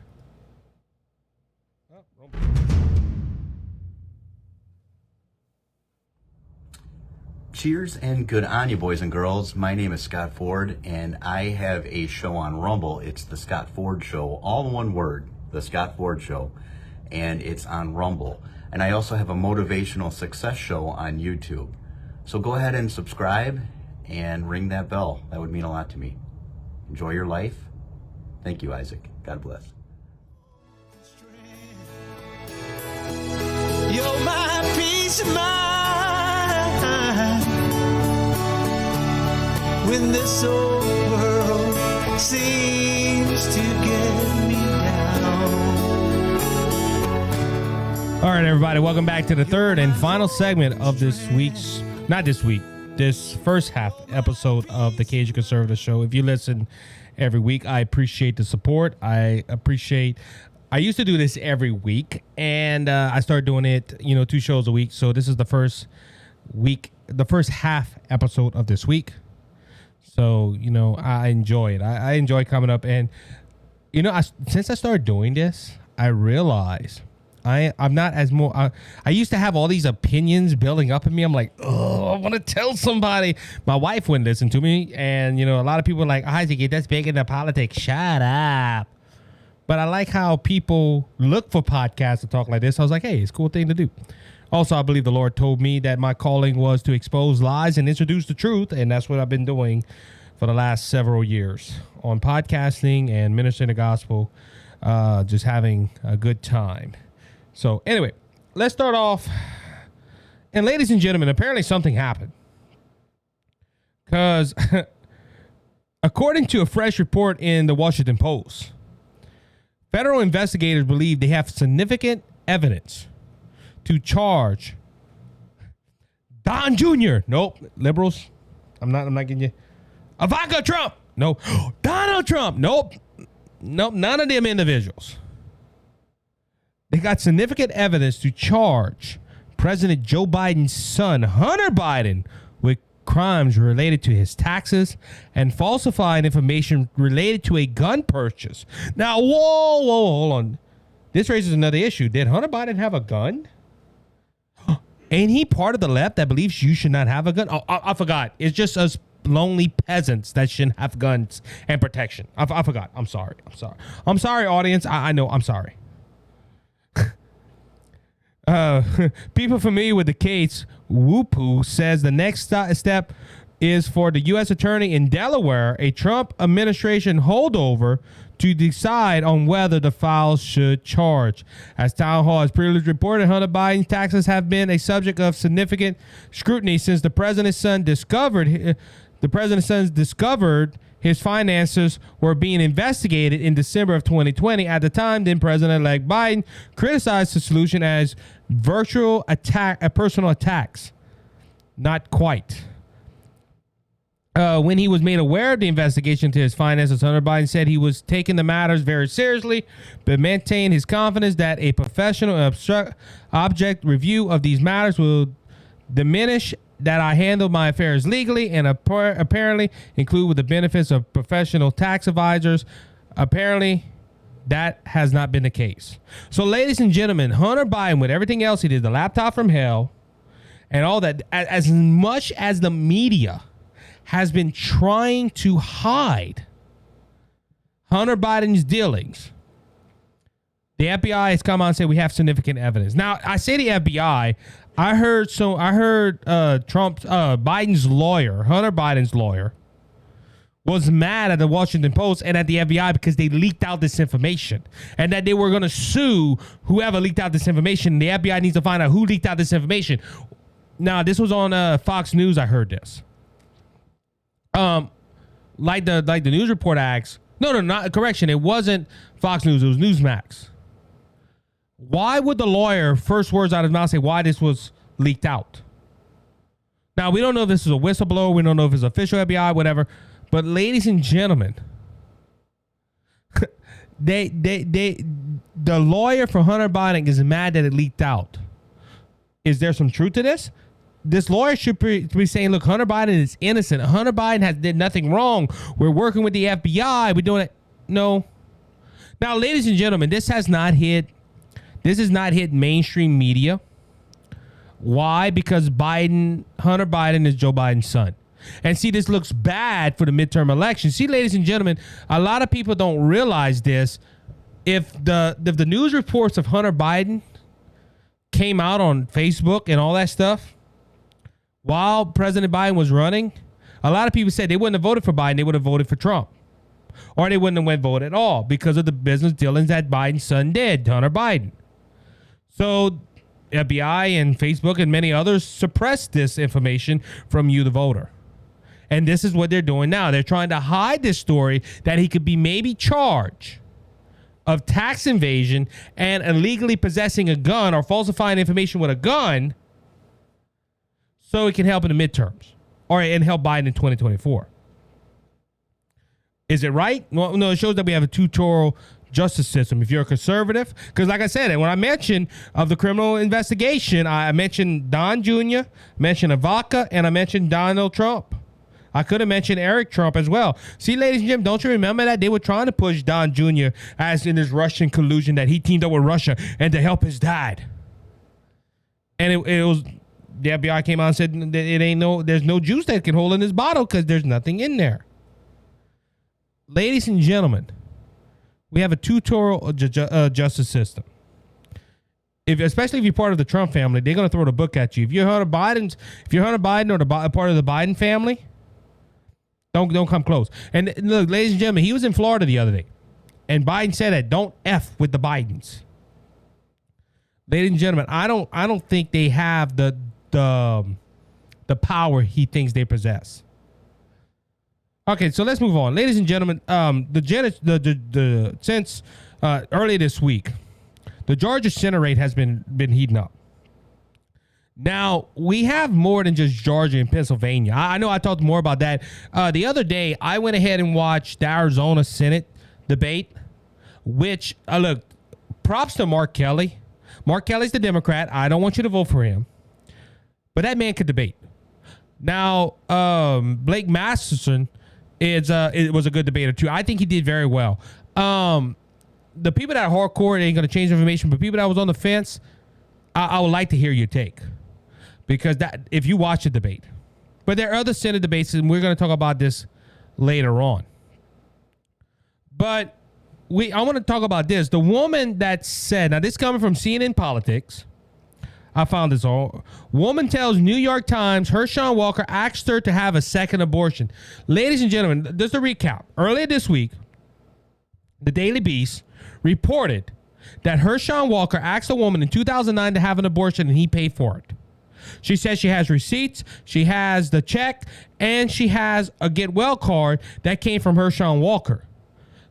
Cheers and good on you, boys and girls. My name is Scott Ford, and I have a show on Rumble. It's the Scott Ford Show, all in one word, the Scott Ford Show, and it's on Rumble. And I also have a motivational success show on YouTube. So go ahead and subscribe and ring that bell. That would mean a lot to me. Enjoy your life. Thank you, Isaac. God bless. You're my peace of mind. When this old world seems to get me down. All right, everybody, welcome back to the third and final segment of this first half episode of the Cajun Conservative Show. If you listen every week, I appreciate the support. I used to do this every week, and I started doing it, 2 shows a week. So this is the first half episode of this week. So, I enjoy it. I enjoy coming up. And, since I started doing this, I realized I'm not as more. I used to have all these opinions building up in me. I'm like, oh, I want to tell somebody. My wife wouldn't listen to me. And, a lot of people are like, Isaac, that's big into politics. Shut up. But I like how people look for podcasts to talk like this. I was like, hey, it's a cool thing to do. Also, I believe the Lord told me that my calling was to expose lies and introduce the truth, and that's what I've been doing for the last several years on podcasting and ministering the gospel just having a good time. So anyway, let's start off. And ladies and gentlemen, apparently something happened. Because according to a fresh report in the Washington Post, federal investigators believe they have significant evidence to charge Don Jr. Nope. Liberals. I'm not getting you. Ivanka Trump. No. Donald Trump. Nope. None of them individuals. They got significant evidence to charge President Joe Biden's son, Hunter Biden, with crimes related to his taxes and falsifying information related to a gun purchase. Now, whoa, hold on. This raises another issue. Did Hunter Biden have a gun? Ain't he part of the left that believes you should not have a gun? Oh, I forgot. It's just us lonely peasants that shouldn't have guns and protection. I forgot. I'm sorry, audience. I know. I'm sorry. People familiar with the case, Wupu says the next step is for the U.S. attorney in Delaware, a Trump administration holdover, to decide on whether the files should charge. As Town Hall has previously reported, Hunter Biden's taxes have been a subject of significant scrutiny since the president's son discovered his finances were being investigated in December of 2020. At the time, then President-elect Biden criticized the solution as personal attacks. Not quite. When he was made aware of the investigation into his finances, Hunter Biden said he was taking the matters very seriously, but maintained his confidence that a professional object review of these matters will diminish that I handle my affairs legally and apparently include with the benefits of professional tax advisors. Apparently, that has not been the case. So, ladies and gentlemen, Hunter Biden, with everything else he did, the laptop from hell and all that, as much as the media has been trying to hide Hunter Biden's dealings, the FBI has come out and said we have significant evidence. Now, I say the FBI. I heard Biden's lawyer, Hunter Biden's lawyer, was mad at the Washington Post and at the FBI because they leaked out this information and that they were going to sue whoever leaked out this information. The FBI needs to find out who leaked out this information. Now, this was on Fox News. I heard this. Like the news report asks. No, not correction. It wasn't Fox News. It was Newsmax. Why would the lawyer, first words out of his mouth, say why this was leaked out? Now, we don't know if this is a whistleblower. We don't know if it's official FBI, whatever. But ladies and gentlemen, the lawyer for Hunter Biden is mad that it leaked out. Is there some truth to this? This lawyer should be saying, look, Hunter Biden is innocent. Hunter Biden did nothing wrong. We're working with the FBI. We're doing it. No. Now, ladies and gentlemen, this has not hit mainstream media. Why? Because Hunter Biden is Joe Biden's son. And see, this looks bad for the midterm election. See, ladies and gentlemen, a lot of people don't realize this. If the news reports of Hunter Biden came out on Facebook and all that stuff while President Biden was running, a lot of people said they wouldn't have voted for Biden. They would have voted for Trump. Or they wouldn't have voted at all because of the business dealings that Biden's son did, Hunter Biden. So FBI and Facebook and many others suppressed this information from you, the voter. And this is what they're doing now. They're trying to hide this story that he could be maybe charged of tax invasion and illegally possessing a gun or falsifying information with a gun so it can help in the midterms and help Biden in 2024. Is it right? Well, no, it shows that we have a tutorial justice system. If you're a conservative, because like I said, when I mentioned of the criminal investigation, I mentioned Don Jr., mentioned Ivanka, and I mentioned Donald Trump. I could have mentioned Eric Trump as well. See, ladies and gentlemen, don't you remember that? They were trying to push Don Jr. as in this Russian collusion that he teamed up with Russia and to help his dad. And it was, the FBI came out and said that there's no juice that can hold in this bottle because there's nothing in there. Ladies and gentlemen, we have a tutorial justice system. Especially if you're part of the Trump family, they're going to throw the book at you. If you're Hunter Biden or part of the Biden family, don't come close. And look, ladies and gentlemen, he was in Florida the other day, And Biden said that, don't F with the Bidens. Ladies and gentlemen, I don't think they have the power he thinks they possess. Okay, so let's move on. Ladies and gentlemen, since early this week, the Georgia Senate rate has been heating up. Now, we have more than just Georgia and Pennsylvania. I know I talked more about that. The other day, I went ahead and watched the Arizona Senate debate, which, look, props to Mark Kelly. Mark Kelly's the Democrat. I don't want you to vote for him. But that man could debate. Now, Blake Masterson it was a good debater, too. I think he did very well. The people that are hardcore ain't going to change information, but people that was on the fence, I would like to hear your take. Because that if you watch the debate. But there are other Senate debates, and we're going to talk about this later on. But I want to talk about this. The woman that said, now this is coming from CNN Politics. I found this all. Woman tells New York Times Herschel Walker asked her to have a second abortion. Ladies and gentlemen, just a recap. Earlier this week, the Daily Beast reported that Herschel Walker asked a woman in 2009 to have an abortion and he paid for it. She says she has receipts, she has the check, and she has a get well card that came from Herschel Walker.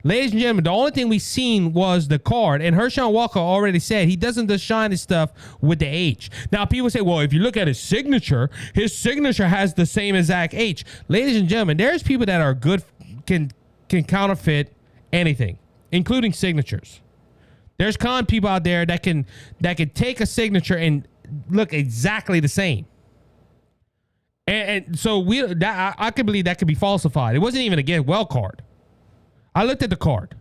Ladies and gentlemen, the only thing we seen was the card, and Herschel Walker already said he doesn't just shine his stuff with the H. Now, people say, well, if you look at his signature has the same exact H. Ladies and gentlemen, there's people that are good, can counterfeit anything, including signatures. There's con people out there that can take a signature and look exactly the same. And so I can believe that could be falsified. It wasn't even a get well card. I looked at the card.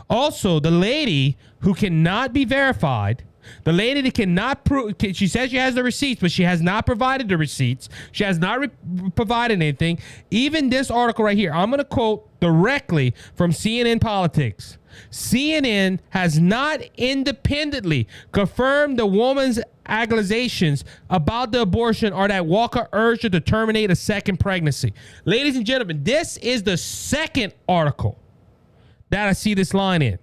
Also, the lady who cannot be verified, the lady that cannot prove, she says she has the receipts, but she has not provided the receipts. She has not provided anything. Even this article right here, I'm going to quote directly from CNN Politics. CNN has not independently confirmed the woman's accusations about the abortion or that Walker urged her to terminate a second pregnancy. Ladies and gentlemen, this is the second article that I see this line in.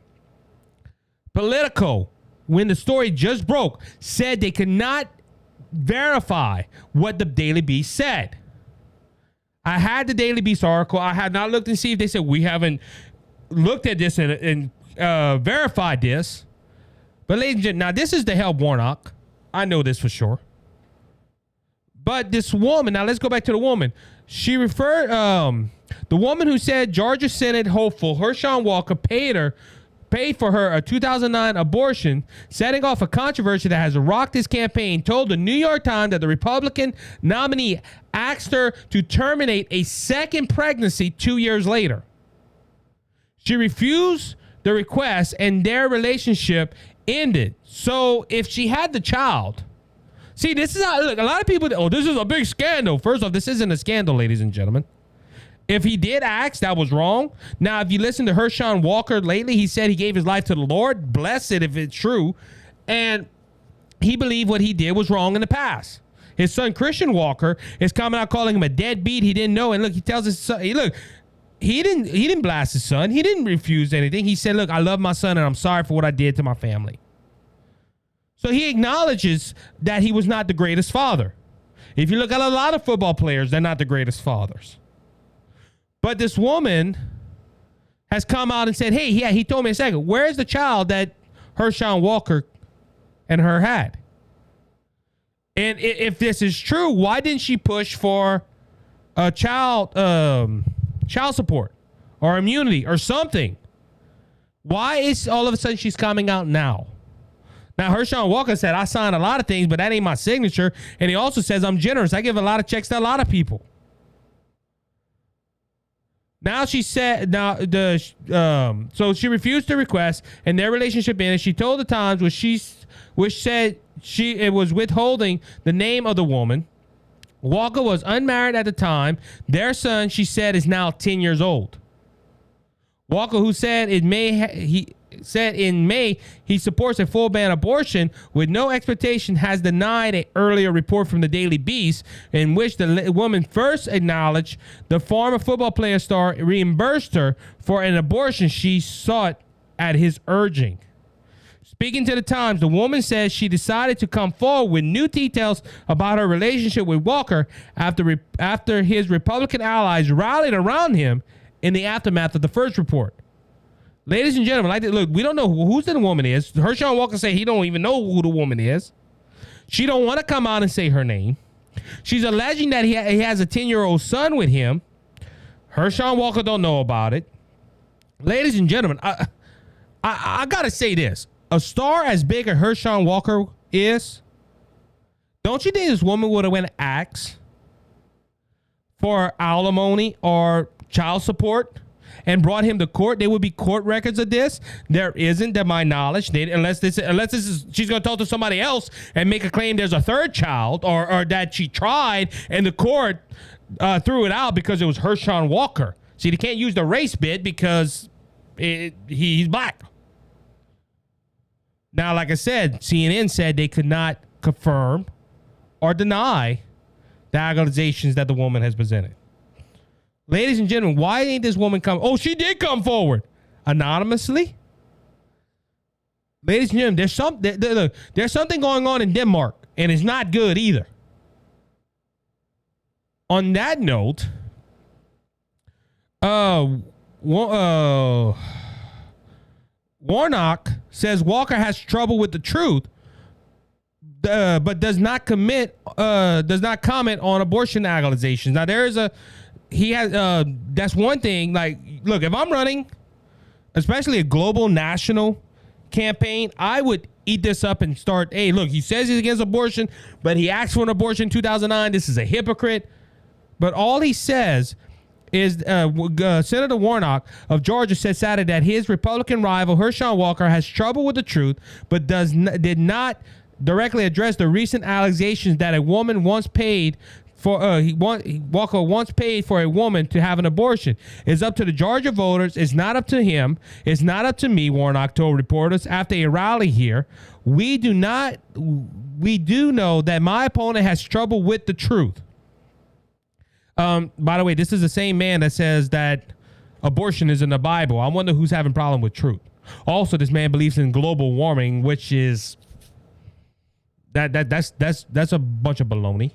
Politico, when the story just broke, said they could not verify what the Daily Beast said. I had the Daily Beast article. I had not looked and see if they said we haven't looked at this and verified this. But ladies and gentlemen, now this is the Hell Warnock. I know this for sure. But this woman, now let's go back to the woman. She referred, the woman who said Georgia Senate hopeful Herschel Walker paid for her a 2009 abortion, setting off a controversy that has rocked his campaign, told the New York Times that the Republican nominee asked her to terminate a second pregnancy 2 years later. She refused the request and their relationship ended. So if she had the child, see, this is how, look, a lot of people, this is a big scandal. First off, this isn't a scandal, ladies and gentlemen. If he did ask, that was wrong. Now, if you listen to Herschel Walker lately, he said he gave his life to the Lord. Bless it if it's true. And he believed what he did was wrong in the past. His son, Christian Walker, is coming out calling him a deadbeat. He didn't know. And look, he tells his son, he didn't blast his son. He didn't refuse anything. He said, look, I love my son and I'm sorry for what I did to my family. So he acknowledges that he was not the greatest father. If you look at a lot of football players, they're not the greatest fathers. But this woman has come out and said, hey, yeah, he told me a second. Where's the child that Herschel Walker and her had? And if this is true, why didn't she push for a child support or immunity or something? Why is all of a sudden she's coming out now? Now, Herschel Walker said, I signed a lot of things, but that ain't my signature. And he also says, I'm generous. I give a lot of checks to a lot of people. Now she said, so she refused the request and their relationship ended. She told the Times, which said it was withholding the name of the woman. Walker was unmarried at the time. Their son, she said, is now 10 years old. Walker, who said in May he supports a full ban abortion with no expectation, has denied an earlier report from the Daily Beast in which the woman first acknowledged the former football player star reimbursed her for an abortion she sought at his urging. Speaking to the Times, the woman says she decided to come forward with new details about her relationship with Walker after his Republican allies rallied around him in the aftermath of the first report. Ladies and gentlemen, look, we don't know who the woman is. Herschel Walker said he don't even know who the woman is. She don't want to come out and say her name. She's alleging that he has a 10-year-old son with him. Herschel Walker don't know about it. Ladies and gentlemen, I gotta say this. A star as big as Herschel Walker is, don't you think this woman would have went and asked for alimony or child support and brought him to court? There would be court records of this. There isn't, to my knowledge, unless this is she's going to talk to somebody else and make a claim there's a third child or that she tried and the court threw it out because it was Herschel Walker. See, they can't use the race bit because he's black. Now, like I said, CNN said they could not confirm or deny the accusations that the woman has presented. Ladies and gentlemen, why ain't this woman come? Oh, she did come forward anonymously. Ladies and gentlemen, there's something going on in Denmark, and it's not good either. On that note, Warnock says Walker has trouble with the truth, but does not comment on abortion accusations. Now that's one thing. Like, look, if I'm running, especially a global national campaign, I would eat this up and start. Hey, look, he says he's against abortion, but he asked for an abortion in 2009. This is a hypocrite. But all he says is Senator Warnock of Georgia said Saturday that his Republican rival Herschel Walker has trouble with the truth, but did not directly address the recent allegations that a woman once paid for Walker once paid for a woman to have an abortion. It's up to the Georgia voters. It's not up to him. It's not up to me, Warnock told reporters after a rally here. We do know that my opponent has trouble with the truth. By the way, this is the same man that says that abortion is in the Bible. I wonder who's having a problem with truth. Also, this man believes in global warming, which is that's a bunch of baloney.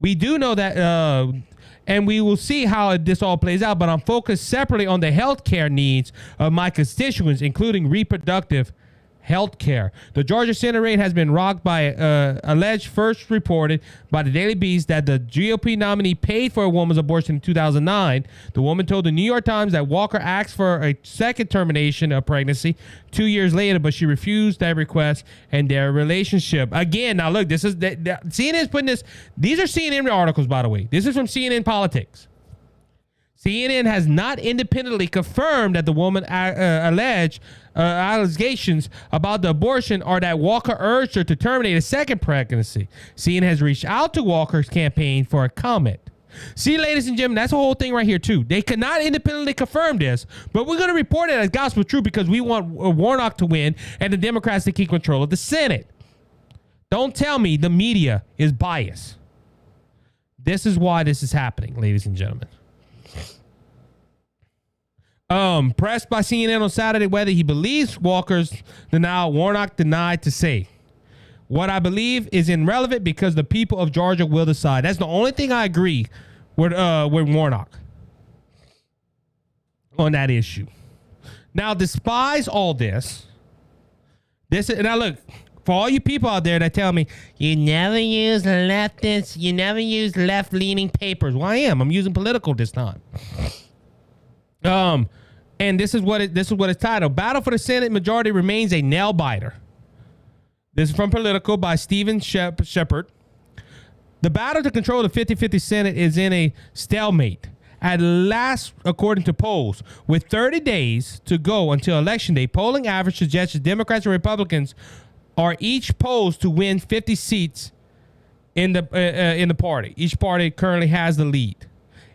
We do know that, and we will see how this all plays out, but I'm focused separately on the health care needs of my constituents, including reproductive health care. The Georgia Senate race has been rocked by alleged first reported by the Daily Beast that the GOP nominee paid for a woman's abortion in 2009. The woman told the New York Times that Walker asked for a second termination of pregnancy 2 years later, but she refused that request and their relationship. Again, now look, this is CNN's putting this. These are CNN articles, by the way. This is from CNN Politics. CNN has not independently confirmed that the woman alleged allegations about the abortion or that Walker urged her to terminate a second pregnancy. CNN has reached out to Walker's campaign for a comment. See, ladies and gentlemen, that's the whole thing right here, too. They cannot independently confirm this, but we're going to report it as gospel truth because we want Warnock to win and the Democrats to keep control of the Senate. Don't tell me the media is biased. This is why this is happening, ladies and gentlemen. Pressed by CNN on Saturday whether he believes Walker's denial, Warnock denied to say, "What I believe is irrelevant because the people of Georgia will decide." That's the only thing I agree with Warnock on that issue. Now, despise all this, now look, for all you people out there that tell me you never use leftists, you never use left-leaning papers. Well, I am. I'm using political this time. And this is what it's titled. Battle for the Senate majority remains a nail biter. This is from Political by Stephen Shepard. The battle to control the 50-50 Senate is in a stalemate. At last, according to polls, with 30 days to go until Election Day, polling average suggests Democrats and Republicans are each posed to win 50 seats in the party. Each party currently has the lead.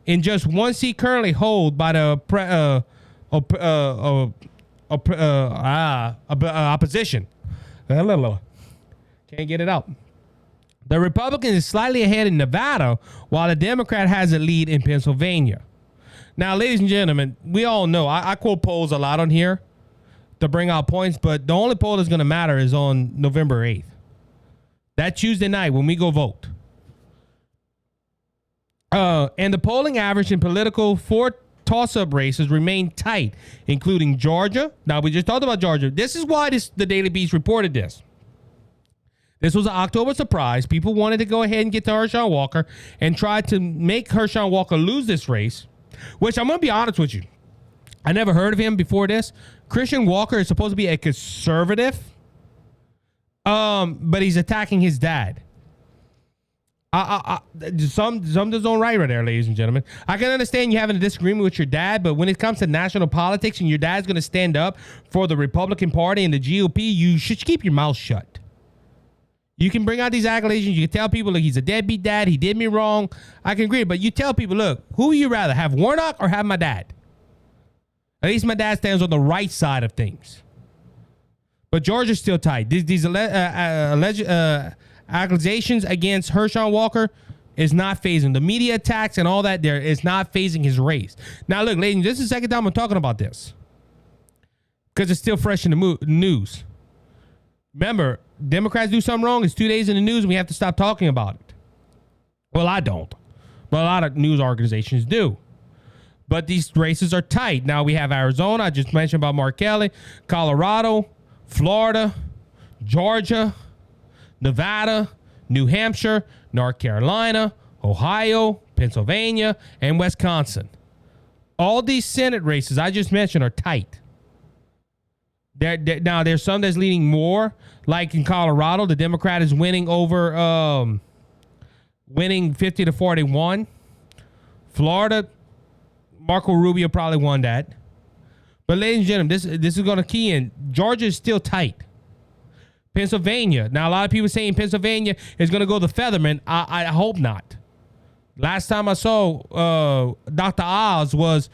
In just one seat currently held by the opposition. Can't get it out. The Republican is slightly ahead in Nevada, while the Democrat has a lead in Pennsylvania. Now, ladies and gentlemen, we all know, I quote polls a lot on here. to bring out points, but the only poll that's going to matter is on November 8th. That Tuesday night when we go vote. And the polling average in political four toss-up races remain tight, including Georgia. Now, we just talked about Georgia. This is why the Daily Beast reported this. This was an October surprise. People wanted to go ahead and get to Herschel Walker and try to make Herschel Walker lose this race, which I'm going to be honest with you. I never heard of him before this. Christian Walker is supposed to be a conservative, but he's attacking his dad. Something's on right there, ladies and gentlemen. I can understand you having a disagreement with your dad, but when it comes to national politics and your dad's going to stand up for the Republican Party and the GOP, you should keep your mouth shut. You can bring out these accusations. You can tell people, look, he's a deadbeat dad. He did me wrong. I can agree. But you tell people, look, who would you rather, have Warnock or have my dad? At least my dad stands on the right side of things. But Georgia's still tight. These accusations against Herschel Walker is not phasing. The media attacks and all that there is not phasing his race. Now, look, ladies, this is the second time I'm talking about this because it's still fresh in the news. Remember, Democrats do something wrong, it's 2 days in the news, and we have to stop talking about it. Well, I don't, but a lot of news organizations do. But these races are tight. Now we have Arizona. I just mentioned about Mark Kelly, Colorado, Florida, Georgia, Nevada, New Hampshire, North Carolina, Ohio, Pennsylvania, and Wisconsin. All these Senate races I just mentioned are tight. Now, there's some that's leaning more, like in Colorado, the Democrat is winning over, winning 50-41. Florida, Marco Rubio probably won that. But ladies and gentlemen, this is going to key in. Georgia is still tight. Pennsylvania. Now, a lot of people saying Pennsylvania is going to go the Featherman. I hope not. Last time I saw Dr. Oz was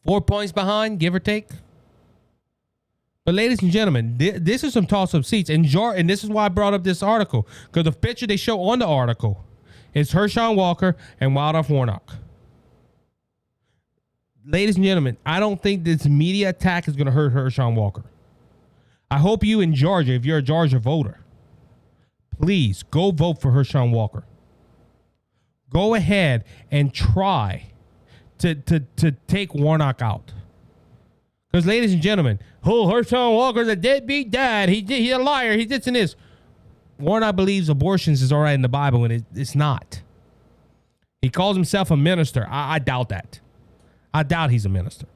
4 points behind, give or take. But ladies and gentlemen, this is some toss-up seats. And this is why I brought up this article. Because the picture they show on the article is Herschel Walker and Ralph Warnock. Ladies and gentlemen, I don't think this media attack is going to hurt Herschel Walker. I hope you in Georgia, if you're a Georgia voter, please go vote for Herschel Walker. Go ahead and try to take Warnock out. Because, ladies and gentlemen, Herschel Walker's a deadbeat dad. He's a liar. He did this. Warnock believes abortions is all right in the Bible, and it's not. He calls himself a minister. I doubt that. I doubt he's a minister.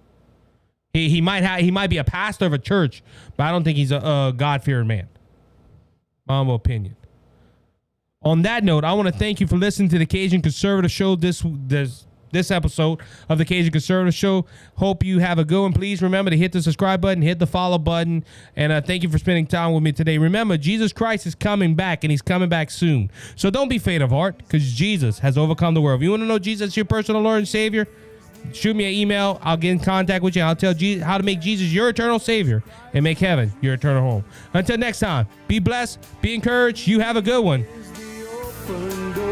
He might be a pastor of a church, but I don't think he's a God-fearing man. My humble opinion. On that note, I want to thank you for listening to the Cajun Conservative Show this episode of the Cajun Conservative Show. Hope you have a good one. Please remember to hit the subscribe button, hit the follow button, and thank you for spending time with me today. Remember, Jesus Christ is coming back, and he's coming back soon. So don't be faint of heart, because Jesus has overcome the world. If you want to know Jesus, your personal Lord and Savior, shoot me an email. I'll get in contact with you. I'll tell you how to make Jesus your eternal Savior and make heaven your eternal home. Until next time, be blessed, be encouraged. You have a good one. Open door.